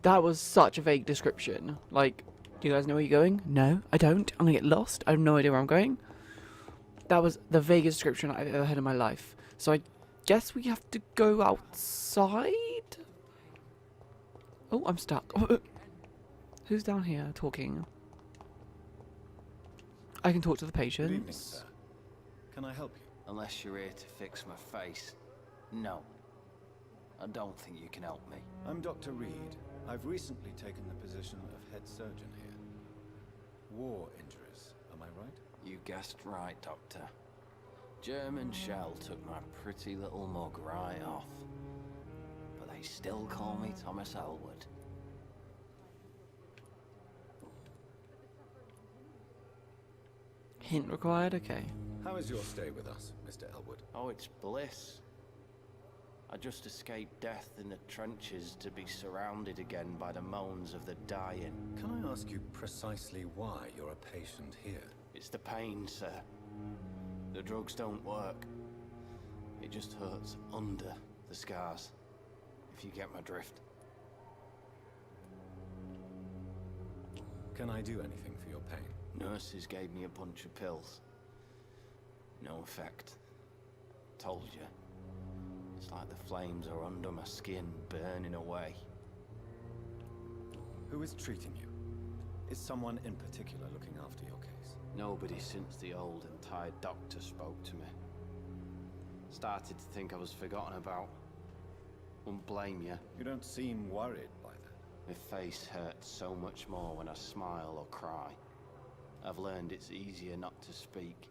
That was such a vague description. Like, do you guys know where you're going? No, I don't. I'm gonna get lost. I have no idea where I'm going. That was the vaguest description I've ever heard in my life. So I guess we have to go outside? Oh, I'm stuck. Who's down here talking? I can talk to the patients. Good evening, sir. Can I help you? Unless you're here to fix my face. No. I don't think you can help me. I'm Dr. Reid. I've recently taken the position of head surgeon here. War injuries, am I right? You guessed right, Doctor. German shell took my pretty little mug right off. But they still call me Thomas Elwood. Hint required? Okay. How is your stay with us, Mr. Elwood? Oh, it's bliss. I just escaped death in the trenches to be surrounded again by the moans of the dying. Can I ask you precisely why you're a patient here? It's the pain, sir. The drugs don't work. It just hurts under the scars, if you get my drift. Can I do anything for your pain? Nurses gave me a bunch of pills. No effect. Told you. It's like the flames are under my skin, burning away. Who is treating you? Is someone in particular looking after your case? Nobody since the old and tired doctor spoke to me. Started to think I was forgotten about. Wouldn't blame you. You don't seem worried by that. My face hurts so much more when I smile or cry. I've learned it's easier not to speak.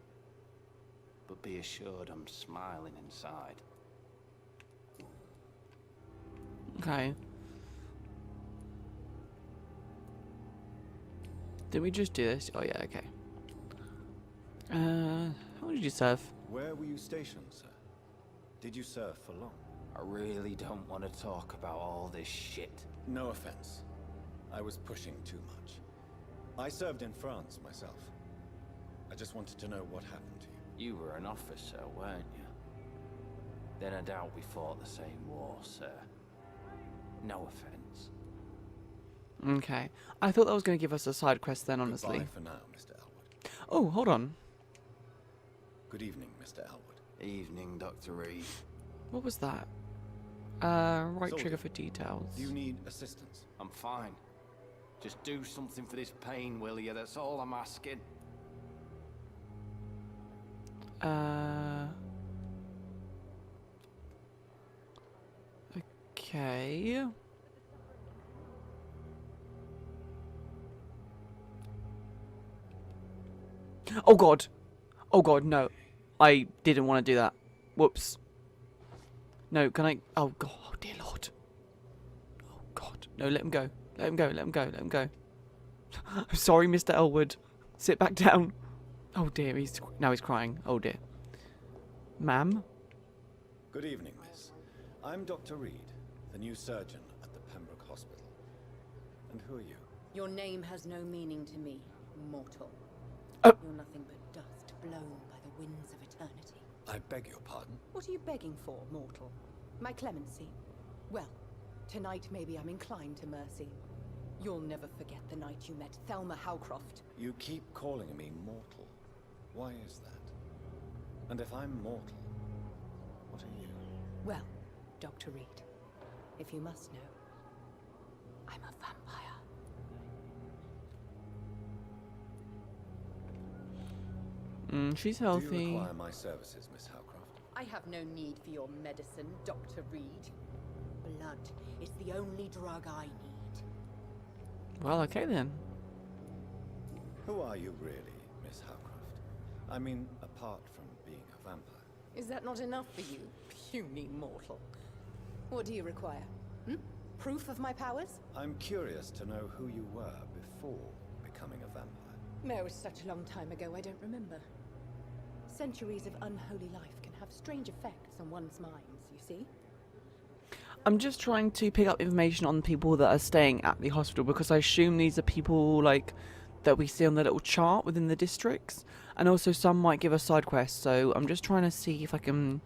But be assured I'm smiling inside. Okay. Did we just do this? Oh yeah, okay. How did you serve? Where were you stationed, sir? Did you serve for long? I really don't want to talk about all this shit. No offense. I was pushing too much. I served in France myself. I just wanted to know what happened to you. You were an officer, weren't you? Then I doubt we fought the same war, sir. No offense. Okay. I thought that was going to give us a side quest then, honestly. Goodbye for now, Mr. Elwood. Oh, hold on. Good evening, Mr. Elwood. Evening, Dr. Reid. What was that? Right Soldier, trigger for details. Do you need assistance? I'm fine. Just do something for this pain, will you? That's all I'm asking. Okay. Oh god. Oh god, no. I didn't want to do that. Whoops. No, can I? Oh god, oh dear lord. Oh god. No, let him go. Let him go, let him go, let him go. I'm sorry, Mr. Elwood. Sit back down. Oh dear, now he's crying. Oh dear. Ma'am? Good evening, miss. I'm Dr. Reid, the new surgeon at the Pembroke Hospital. And who are you? Your name has no meaning to me, mortal. Oh. You're nothing but dust blown by the winds of eternity. I beg your pardon? What are you begging for, mortal? My clemency? Well, tonight maybe I'm inclined to mercy. You'll never forget the night you met Thelma Howcroft. You keep calling me mortal. Why is that? And if I'm mortal, what are you? Well, Dr. Reid, if you must know, I'm a vampire. She's Do healthy. you require my services, Miss Howcroft? I have no need for your medicine, Dr. Reid. Blood is the only drug I need. Well, okay then. Who are you really, Miss Howcroft? I mean, apart from being a vampire. Is that not enough for you, puny mortal? What do you require? Proof of my powers? I'm curious to know who you were before becoming a vampire. It was such a long time ago, I don't remember. Centuries of unholy life can have strange effects on one's minds, you see? I'm just trying to pick up information on people that are staying at the hospital because I assume these are people like that we see on the little chart within the districts, and also some might give us side quests. So I'm just trying to see if I can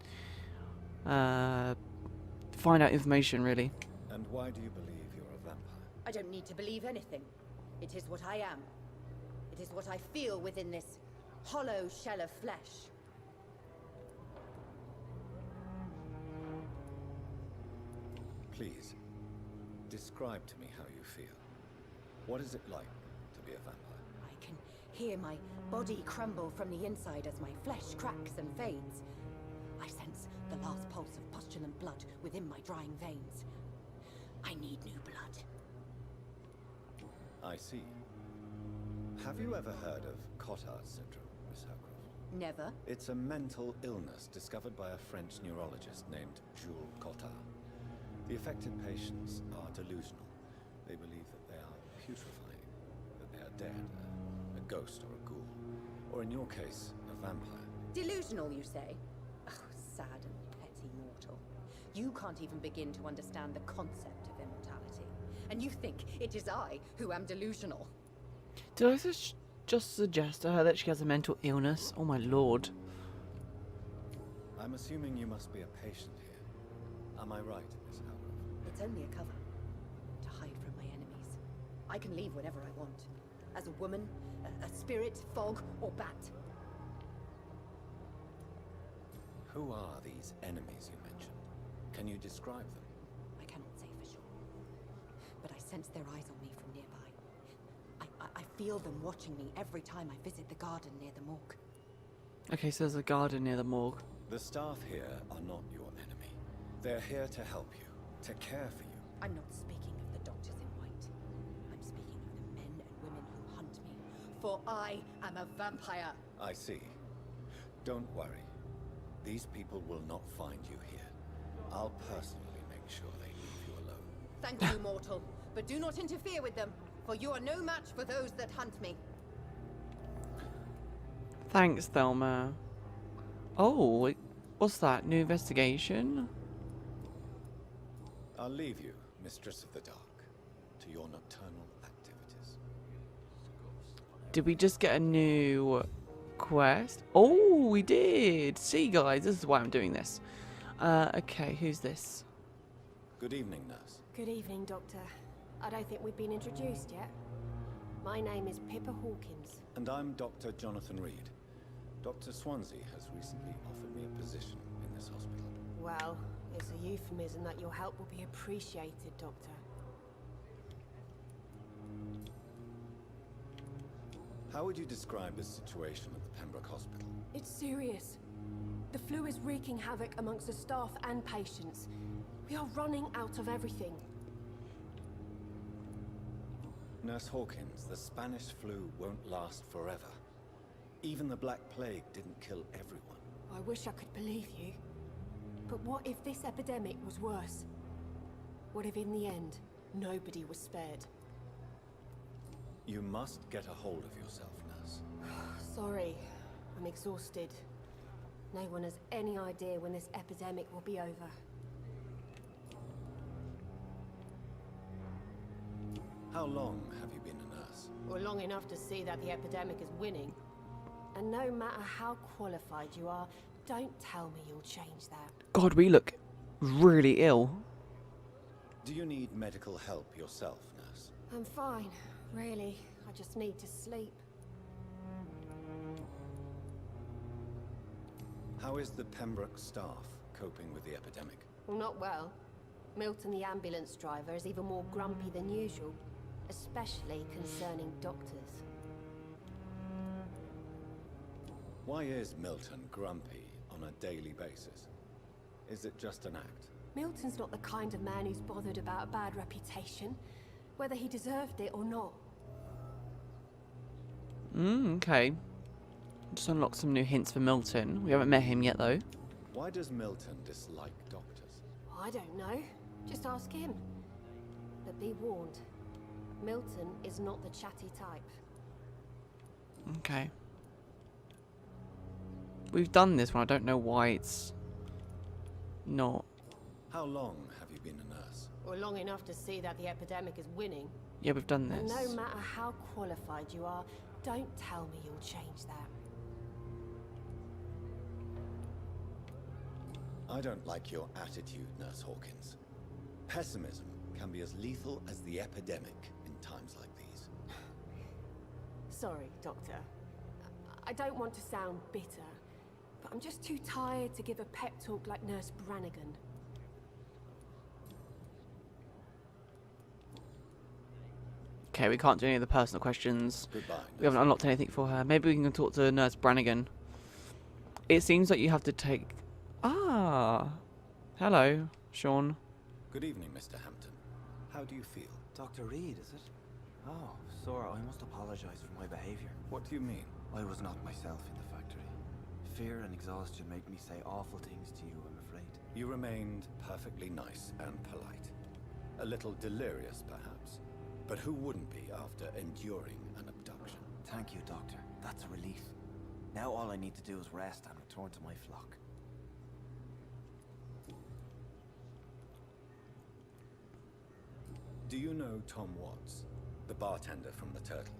find out information really. And why do you believe you're a vampire? I don't need to believe anything. It is what I am. It is what I feel within this hollow shell of flesh. Please, describe to me how you feel. What is it like to be a vampire? I can hear my body crumble from the inside as my flesh cracks and fades. I sense the last pulse of postulant blood within my drying veins. I need new blood. I see. Have you ever heard of Cotard syndrome, Miss Hawkins? Never. It's a mental illness discovered by a French neurologist named Jules Cotard. The affected patients are delusional. They believe that they are putrefying, that they are dead, a ghost or a ghoul, or in your case, a vampire. Delusional, you say? Oh, sad and petty mortal. You can't even begin to understand the concept of immortality. And you think it is I who am delusional. Did I just suggest to her that she has a mental illness? Oh my lord. I'm assuming you must be a patient here. Am I right, Miss Hawkins? It's only a cover. To hide from my enemies. I can leave whenever I want. As a woman, a spirit, fog, or bat. Who are these enemies you mentioned? Can you describe them? I cannot say for sure. But I sense their eyes on me from nearby. I feel them watching me every time I visit the garden near the morgue. Okay, so there's a garden near the morgue. The staff here are not your enemy. They're here to help you, to care for you. I'm not speaking of the doctors in white. I'm speaking of the men and women who hunt me. For I am a vampire. I see. Don't worry. These people will not find you here. I'll personally make sure they leave you alone. Thank you, mortal. But do not interfere with them, for you are no match for those that hunt me. Thanks, Thelma. Oh, what's that? New investigation? I'll leave you, Mistress of the Dark, to your nocturnal activities. Did we just get a new quest? Oh, we did. See, guys, this is why I'm doing this. Okay, who's this? Good evening, nurse. Good evening, Doctor. I don't think we've been introduced yet. My name is Pippa Hawkins. And I'm Dr. Jonathan Reid. Dr. Swansea has recently offered me a position in this hospital. Well, it's a euphemism that your help will be appreciated, Doctor. How would you describe the situation at the Pembroke Hospital? It's serious. The flu is wreaking havoc amongst the staff and patients. We are running out of everything. Nurse Hawkins, the Spanish flu won't last forever. Even the Black Plague didn't kill everyone. I wish I could believe you. But what if this epidemic was worse? What if in the end, nobody was spared? You must get a hold of yourself, nurse. Sorry, I'm exhausted. No one has any idea when this epidemic will be over. How long have you been a nurse? Well, long enough to see that the epidemic is winning. And no matter how qualified you are, don't tell me you'll change that. God, we look really ill. Do you need medical help yourself, nurse? I'm fine, really. I just need to sleep. How is the Pembroke staff coping with the epidemic? Well, not well. Milton, the ambulance driver, is even more grumpy than usual, especially concerning doctors. Why is Milton grumpy on a daily basis? Is it just an act? Milton's not the kind of man who's bothered about a bad reputation, whether he deserved it or not. Okay. Just unlock some new hints for Milton. We haven't met him yet, though. Why does Milton dislike doctors? I don't know. Just ask him. But be warned, Milton is not the chatty type. Okay. We've done this one. I don't know why it's not. How long have you been a nurse? Or long enough to see that the epidemic is winning. Yeah, we've done And this. no matter how qualified you are, don't tell me you'll change that. I don't like your attitude, Nurse Hawkins. Pessimism can be as lethal as the epidemic in times like these. Sorry, Doctor. I don't want to sound bitter, but I'm just too tired to give a pep talk like Nurse Brannigan. Okay, we can't do any of the personal questions. Goodbye. We haven't unlocked anything for her. Maybe we can talk to Nurse Brannigan. It seems like you have to take... Ah! Hello, Sean. Good evening, Mr. Hampton. How do you feel? Dr. Reid, is it? Oh, Sora, I must apologize for my behavior. What do you mean? I was not myself in the factory. Fear and exhaustion make me say awful things to you, I'm afraid. You remained perfectly nice and polite. A little delirious, perhaps. But who wouldn't be after enduring an abduction? Thank you, Doctor. That's a relief. Now all I need to do is rest and return to my flock. Do you know Tom Watts, the bartender from the Turtle?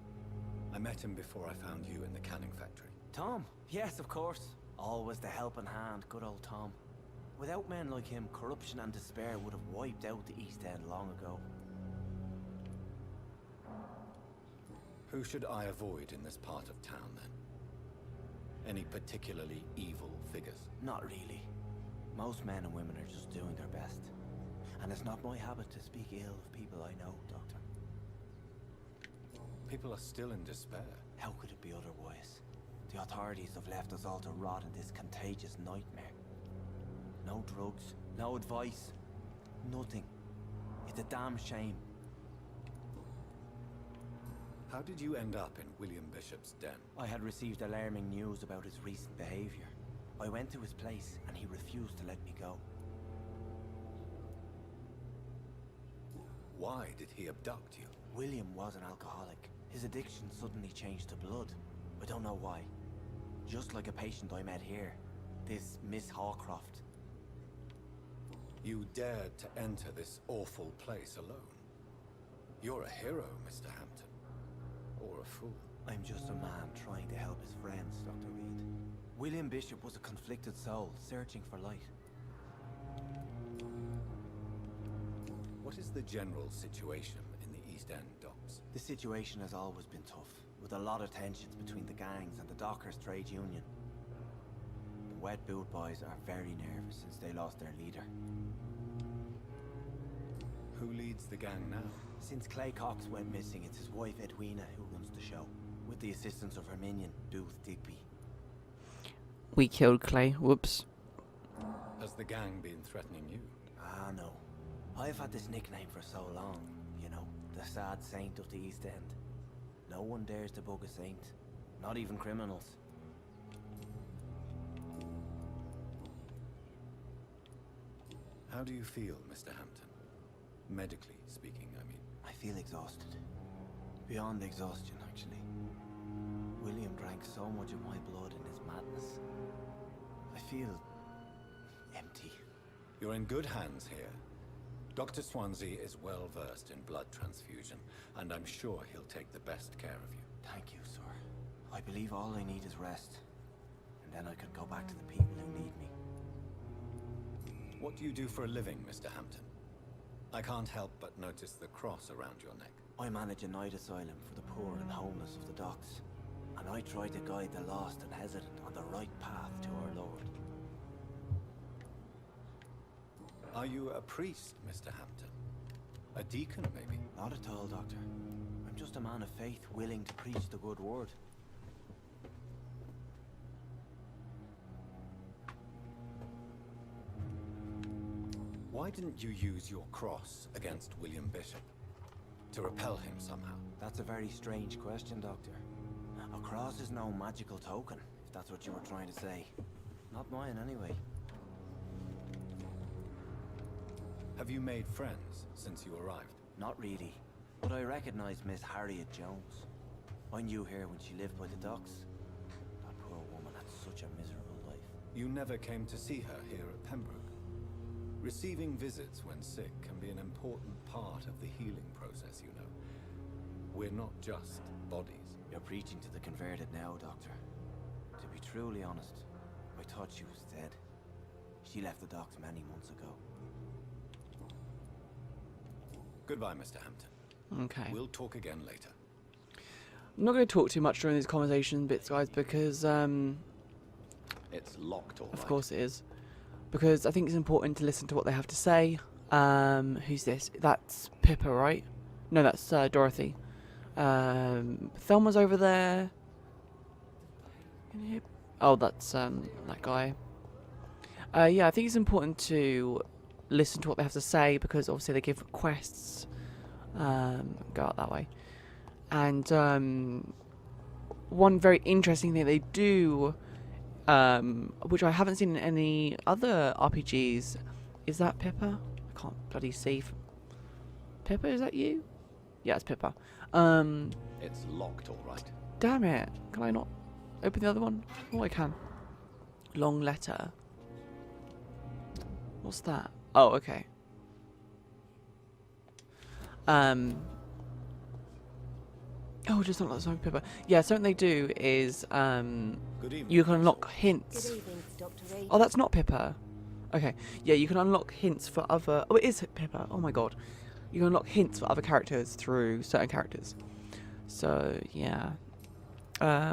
I met him before I found you in the canning factory. Tom? Yes, of course. Always the helping hand, good old Tom. Without men like him, corruption and despair would have wiped out the East End long ago. Who should I avoid in this part of town, then? Any particularly evil figures? Not really. Most men and women are just doing their best. And it's not my habit to speak ill of people I know, Doctor. People are still in despair. How could it be otherwise? The authorities have left us all to rot in this contagious nightmare. No drugs, no advice, nothing. It's a damn shame. How did you end up in William Bishop's den? I had received alarming news about his recent behavior. I went to his place and he refused to let me go. Why did he abduct you? William was an alcoholic. His addiction suddenly changed to blood. I don't know why. Just like a patient I met here. This Miss Hawcroft. You dared to enter this awful place alone. You're a hero, Mr. Hampton. Or a fool. I'm just a man trying to help his friends, Dr. Reid. William Bishop was a conflicted soul, searching for light. What is the general situation in the East End docks? The situation has always been tough, with a lot of tensions between the gangs and the Dockers Trade Union. The Wet Boot Boys are very nervous since they lost their leader. Who leads the gang now? Since Clay Cox went missing, it's his wife Edwina who runs the show, with the assistance of her minion, Booth Digby. We killed Clay. Whoops. Has the gang been threatening you? Ah, no. I've had this nickname for so long, you know, the sad saint of the East End. No one dares to bug a saint, not even criminals. How do you feel, Mr. Hampton? Medically speaking, I mean. I feel exhausted. Beyond exhaustion, actually. William drank so much of my blood in his madness. I feel empty. You're in good hands here. Dr. Swansea is well versed in blood transfusion, and I'm sure he'll take the best care of you. Thank you, sir. I believe all I need is rest. And then I can go back to the people who need me. What do you do for a living, Mr. Hampton? I can't help but notice the cross around your neck. I manage a night asylum for the poor and homeless of the docks. And I try to guide the lost and hesitant on the right path to our Lord. Are you a priest, Mr. Hampton? A deacon, maybe? Not at all, Doctor. I'm just a man of faith willing to preach the good word. Why didn't you use your cross against William Bishop? To repel him somehow? That's a very strange question, Doctor. A cross is no magical token, if that's what you were trying to say. Not mine, anyway. Have you made friends since you arrived? Not really. But I recognized Miss Harriet Jones. I knew her when she lived by the docks. That poor woman had such a miserable life. You never came to see her here at Pembroke. Receiving visits when sick can be an important part of the healing process, you know. We're not just bodies. You're preaching to the converted now, Doctor. To be truly honest, I thought she was dead. She left the docks many months ago. Goodbye, Mr. Hampton. Okay. We'll talk again later. I'm not going to talk too much during these conversation bits, guys, because It's locked, all right. of course it is. Because I think it's important to listen to what they have to say. Who's this? That's Pippa, right? No, that's Dorothy. Thelma's over there. Oh, that's that guy. Yeah, I think it's important to listen to what they have to say because obviously they give quests. Go out that way. And one very interesting thing they do, which I haven't seen in any other RPGs, is that Pippa? I can't bloody see. Pippa, is that you? Yeah, it's Pippa. It's locked, all right. Damn it! Can I not open the other one? Oh, I can. Long letter. What's that? Oh, okay. Oh, just not like something Pippa. Yeah, something they do is Good evening. you can unlock hints. Good evening, Dr. Reid. Oh, that's not Pippa. Okay. Yeah, you can unlock hints for other... Oh, it is Pippa. Oh my god. You can unlock hints for other characters through certain characters. So, yeah.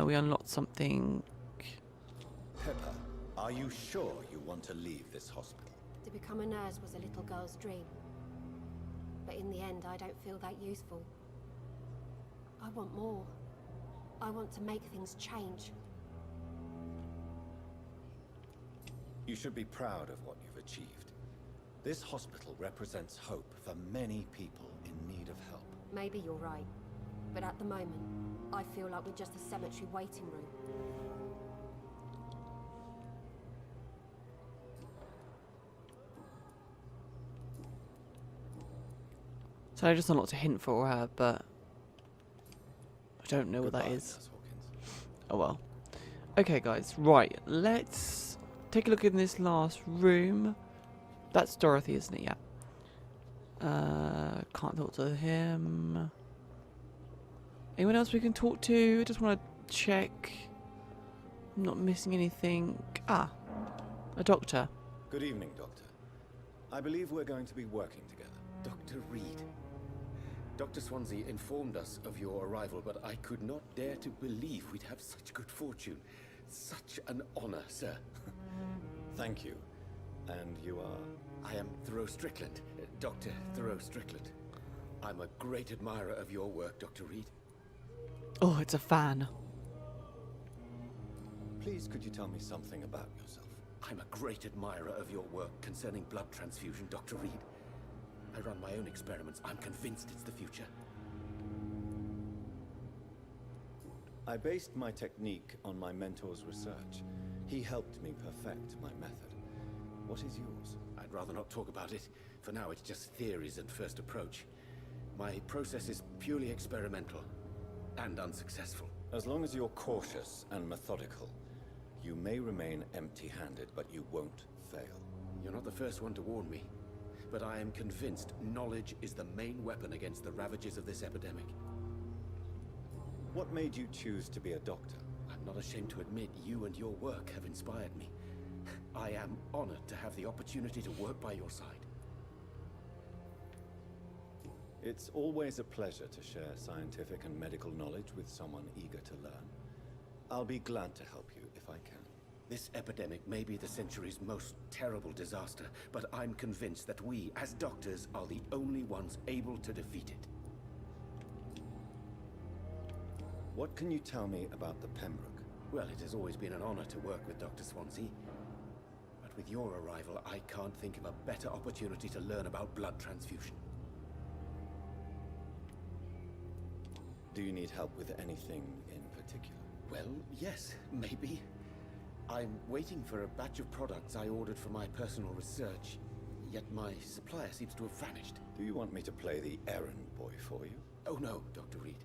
We unlocked something... Pippa, are you sure you want to leave this hospital? To become a nurse was a little girl's dream. But in the end, I don't feel that useful. I want more. I want to make things change. You should be proud of what you've achieved. This hospital represents hope for many people in need of help. Maybe you're right. But at the moment, I feel like we're just a cemetery waiting room. So I just unlocked a hint for her, but... I don't know what that Goodbye, is. Nurse Hawkins. Oh well. Okay, guys. Right. Let's take a look in this last room. That's Dorothy, isn't it? Yeah. Can't talk to him. Anyone else we can talk to? Just want to check. I'm not missing anything. Ah. A doctor. Good evening, Doctor. I believe we're going to be working together. Dr. Reid. Dr. Swansea informed us of your arrival, but I could not dare to believe we'd have such good fortune. Such an honor, sir. Thank you. And you are? I am Thoreau Strickland, Dr. Thoreau Strickland. I'm a great admirer of your work, Dr. Reid. Oh, it's a fan. Please, could you tell me something about yourself? I'm a great admirer of your work concerning blood transfusion, Dr. Reid. I run my own experiments. I'm convinced it's the future. I based my technique on my mentor's research. He helped me perfect my method. What is yours? I'd rather not talk about it. For now, it's just theories and first approach. My process is purely experimental and unsuccessful. As long as you're cautious and methodical, you may remain empty-handed, but you won't fail. You're not the first one to warn me, but I am convinced knowledge is the main weapon against the ravages of this epidemic. What made you choose to be a doctor? I'm not ashamed to admit you and your work have inspired me. I am honored to have the opportunity to work by your side. It's always a pleasure to share scientific and medical knowledge with someone eager to learn. I'll be glad to help you if I can. This epidemic may be the century's most terrible disaster, but I'm convinced that we, as doctors, are the only ones able to defeat it. What can you tell me about the Pembroke? Well, it has always been an honor to work with Dr. Swansea. But with your arrival, I can't think of a better opportunity to learn about blood transfusion. Do you need help with anything in particular? Well, yes, maybe. I'm waiting for a batch of products I ordered for my personal research, yet my supplier seems to have vanished. Do you want me to play the errand boy for you? Oh no, Dr. Reid.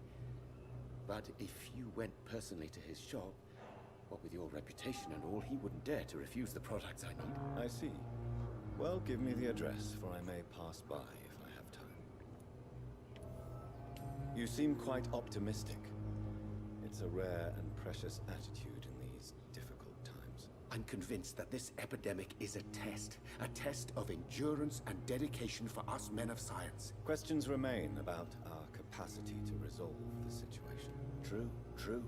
But if you went personally to his shop, what with your reputation and all, he wouldn't dare to refuse the products I need. I see. Well, give me the address, for I may pass by if I have time. You seem quite optimistic. It's a rare and precious attitude in these difficult times. I'm convinced that this epidemic is a test of endurance and dedication for us men of science. Questions remain about our capacity to resolve the situation. True.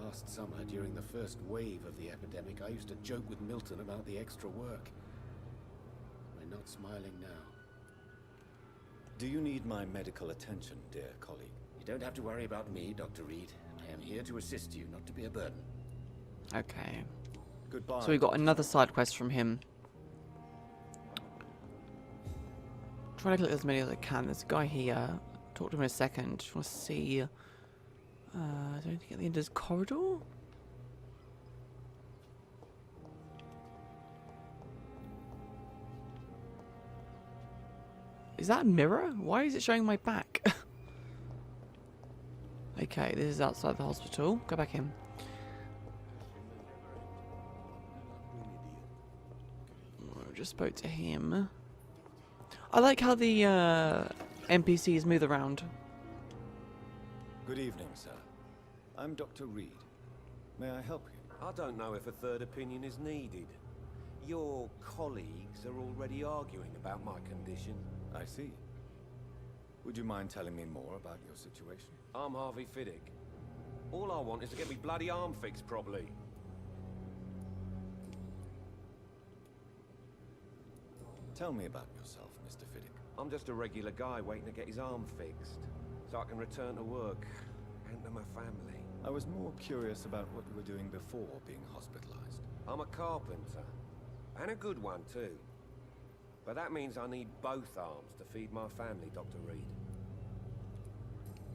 Last summer, during the first wave of the epidemic, I used to joke with Milton about the extra work. We're not smiling now. Do you need my medical attention, dear colleague? You don't have to worry about me, Dr. Reid. I am here to assist you, not to be a burden. Okay. Goodbye. So we got another side quest from him. Try to collect as many as I can. There's a guy here. Talk to him in a second. Just want to see. Is there anything at the end of this corridor? Is that a mirror? Why is it showing my back? Okay, this is outside the hospital. Go back in. I just spoke to him. I like how the NPCs move around. Good evening, sir. I'm Dr. Reid. May I help you? I don't know if a third opinion is needed. Your colleagues are already arguing about my condition. I see. Would you mind telling me more about your situation? I'm Harvey Fiddick. All I want is to get me bloody arm fixed properly. Tell me about yourself, Mr. Fiddick. I'm just a regular guy waiting to get his arm fixed, so I can return to work and to my family. I was more curious about what you were doing before being hospitalized. I'm a carpenter, and a good one too. But that means I need both arms to feed my family, Dr. Reid.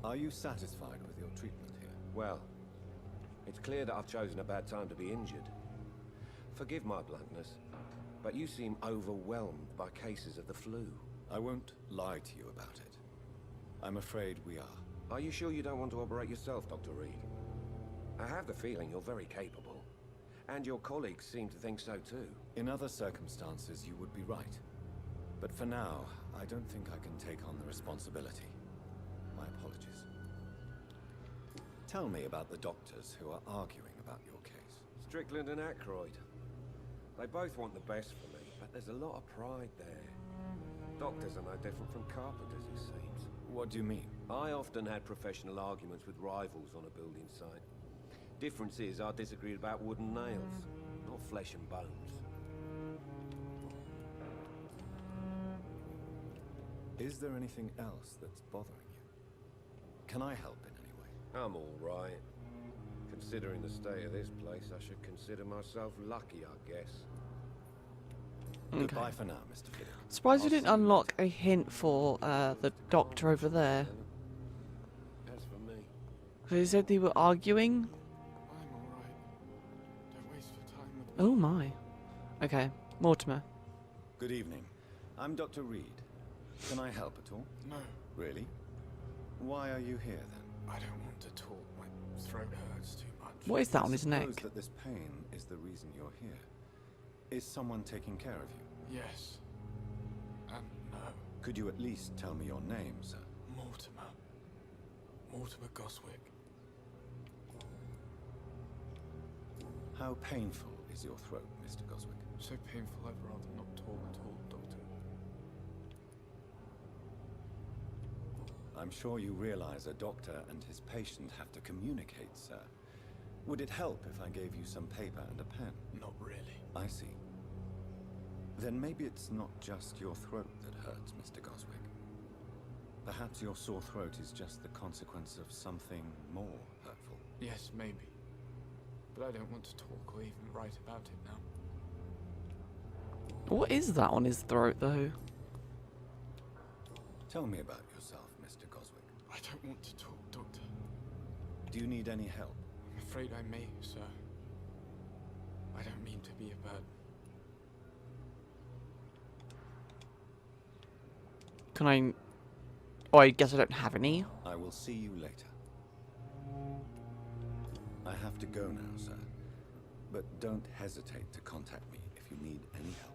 Are you satisfied with your treatment here? Well, it's clear that I've chosen a bad time to be injured. Forgive my bluntness, but you seem overwhelmed by cases of the flu. I won't lie to you about it. I'm afraid we are. Are you sure you don't want to operate yourself, Dr. Reid? I have the feeling you're very capable, and your colleagues seem to think so too. In other circumstances, you would be right. But for now, I don't think I can take on the responsibility. My apologies. Tell me about the doctors who are arguing about your case. Strickland and Aykroyd. They both want the best for me, but there's a lot of pride there. Doctors are no different from carpenters, it seems. What do you mean? I often had professional arguments with rivals on a building site. Difference is, I disagreed about wooden nails, not flesh and bones. Is there anything else that's bothering you? Can I help in any way? I'm all right. Considering the state of this place, I should consider myself lucky, I guess. Goodbye for now, Mr. Fiddick. Surprised we didn't unlock a hint for the doctor over there. As for me, They said they were arguing. I'm alright. Don't waste your time with Oh my. Okay, Mortimer. Good evening. I'm Dr. Reid. Can I help at all? No, Really? Why are you here then? I don't want to talk. My throat hurts too much. What is that on I his neck? suppose that this pain is the reason you're here. Is someone taking care of you? Yes. And no. Could you at least tell me your name, sir? Mortimer. Mortimer Goswick. How painful is your throat, Mr. Goswick? So painful I'd rather not talk at all, Doctor. I'm sure you realize a doctor and his patient have to communicate, sir. Would it help if I gave you some paper and a pen? Not really. I see. Then maybe it's not just your throat that hurts, Mr. Goswick. Perhaps your sore throat is just the consequence of something more hurtful. Yes, maybe. But I don't want to talk or even write about it now. What is that on his throat, though? Tell me about yourself, Mr. Goswick. I don't want to talk, Doctor. Do you need any help? I'm afraid I may, sir. I don't mean to be a burden. Can I... Oh, I guess I don't have any. I will see you later. I have to go now, sir. But don't hesitate to contact me if you need any help.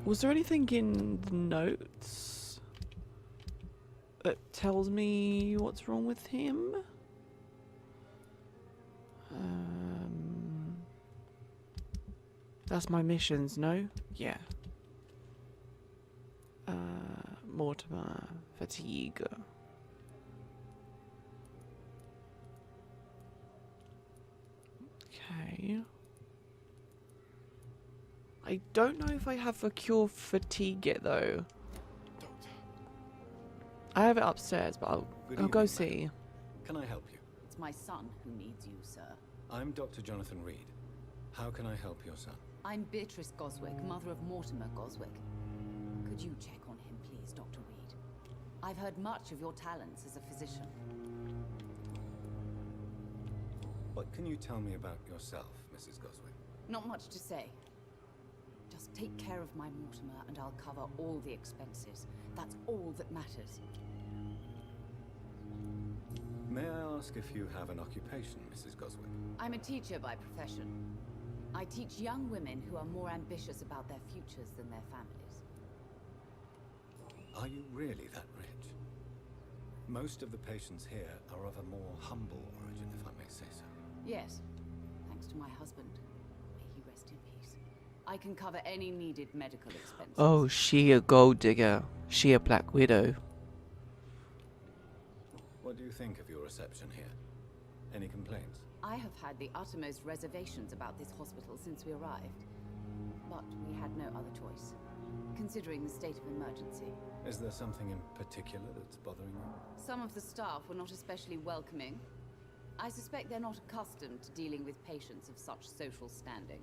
Was there anything in the notes that tells me what's wrong with him? That's my missions, no? Yeah. Mortimer, fatigue. Okay. I don't know if I have a cure for fatigue yet, though. Doctor. I have it upstairs, but I'll go evening, see. madam. Can I help you? It's my son who needs you, sir. I'm Dr. Jonathan Reid. How can I help your son? I'm Beatrice Goswick, mother of Mortimer Goswick. Could you check on him, please, Dr. Reid? I've heard much of your talents as a physician. What can you tell me about yourself, Mrs. Goswick? Not much to say. Just take care of my Mortimer and I'll cover all the expenses. That's all that matters. May I ask if you have an occupation, Mrs. Goswick? I'm a teacher by profession. I teach young women who are more ambitious about their futures than their families. Are you really that rich? Most of the patients here are of a more humble origin, if I may say so. Yes, thanks to my husband. May he rest in peace. I can cover any needed medical expenses. Oh, she a gold digger. She a Black Widow. What do you think of your reception here? Any complaints? I have had the uttermost reservations about this hospital since we arrived. But we had no other choice, considering the state of emergency. Is there something in particular that's bothering you? Some of the staff were not especially welcoming. I suspect they're not accustomed to dealing with patients of such social standing.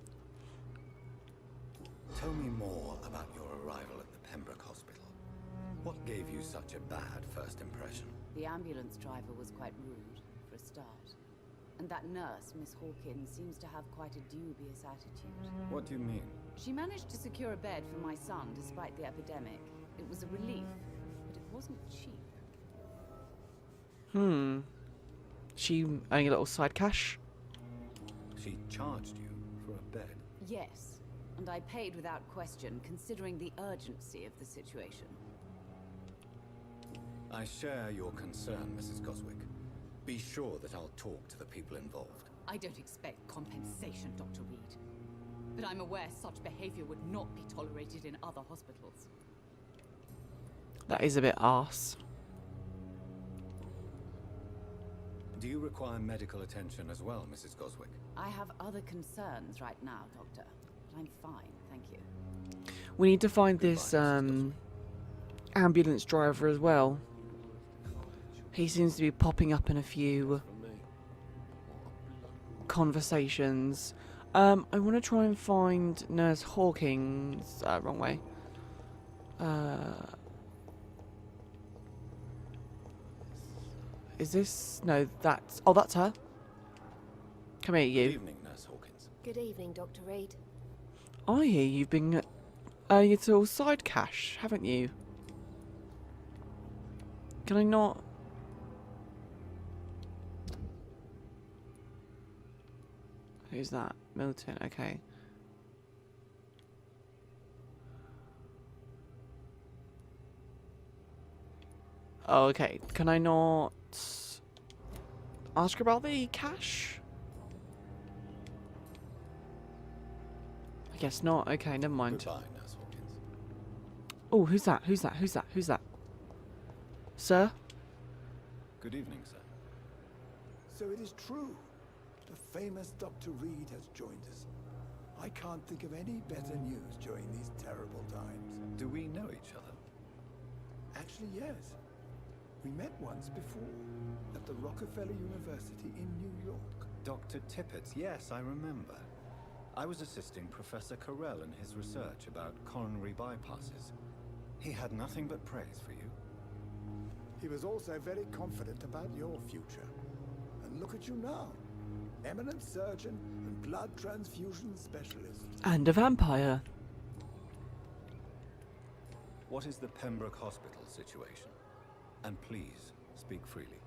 Tell me more about your arrival at the Pembroke Hospital. What gave you such a bad first impression? The ambulance driver was quite rude, for a start. And that nurse, Miss Hawkins, seems to have quite a dubious attitude. What do you mean? She managed to secure a bed for my son despite the epidemic. It was a relief, but it wasn't cheap. She earning a little side cash? She charged you for a bed? Yes, and I paid without question, considering the urgency of the situation. I share your concern, Mrs. Goswick. Be sure that I'll talk to the people involved. I don't expect compensation, Dr. Reid. But I'm aware such behavior would not be tolerated in other hospitals. That is a bit arse. Do you require medical attention as well, Mrs. Goswick? I have other concerns right now, Doctor. But I'm fine, thank you. We need to find Goodbye, this Mrs. Goswick. ambulance driver as well. He seems to be popping up in a few conversations. I want to try and find Nurse Hawkins. Wrong way. Is this? No, that's... Oh, that's her. Come here, Good you. evening, Nurse Hawkins. Good evening, Dr. Reid. I hear you've been earning a little side cash, haven't you? Can I not... Who's that? Militant, okay. Oh, okay. Can I not ask her about the cash? I guess not. Okay, never mind. Goodbye, Nurse Hawkins. Oh, who's that? Who's that? Who's that? Who's that? Sir? Good evening, sir. So it is true. The famous Dr. Reid has joined us. I can't think of any better news during these terrible times. Do we know each other? Actually, yes. We met once before, at the Rockefeller University in New York. Dr. Tippett, yes, I remember. I was assisting Professor Carell in his research about coronary bypasses. He had nothing but praise for you. He was also very confident about your future. And look at you now. Eminent surgeon and blood transfusion specialist. And a vampire. What is the Pembroke Hospital situation? And please, speak freely.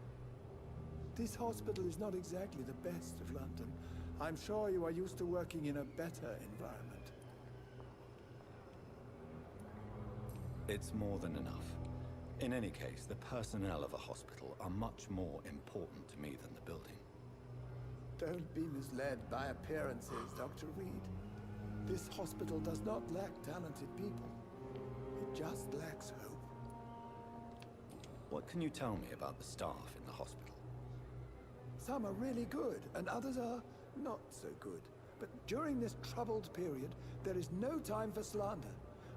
This hospital is not exactly the best of London. I'm sure you are used to working in a better environment. It's more than enough. In any case, the personnel of a hospital are much more important to me than the building. Don't be misled by appearances, Dr. Reid. This hospital does not lack talented people. It just lacks hope. What can you tell me about the staff in the hospital? Some are really good, and others are not so good. But during this troubled period, there is no time for slander.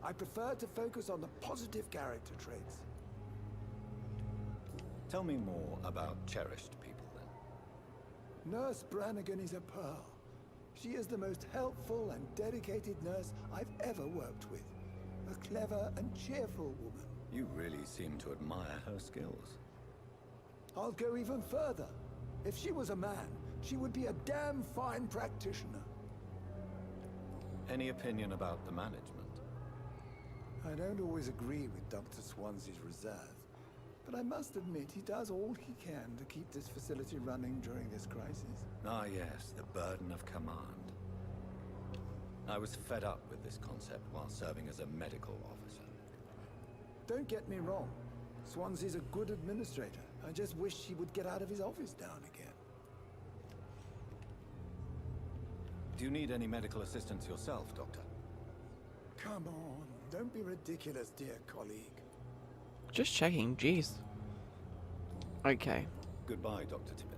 I prefer to focus on the positive character traits. Tell me more about cherished people, then. Nurse Brannigan is a pearl. She is the most helpful and dedicated nurse I've ever worked with. A clever and cheerful woman. You really seem to admire her skills. I'll go even further. If she was a man, she would be a damn fine practitioner. Any opinion about the management? I don't always agree with Dr. Swansea's reserve, but I must admit he does all he can to keep this facility running during this crisis. Ah yes, the burden of command. I was fed up with this concept while serving as a medical officer. Don't get me wrong. Swansea's a good administrator. I just wish he would get out of his office down again. Do you need any medical assistance yourself, Doctor? Come on, don't be ridiculous, dear colleague. Just checking, jeez. Okay. Goodbye, Dr. Tibbet.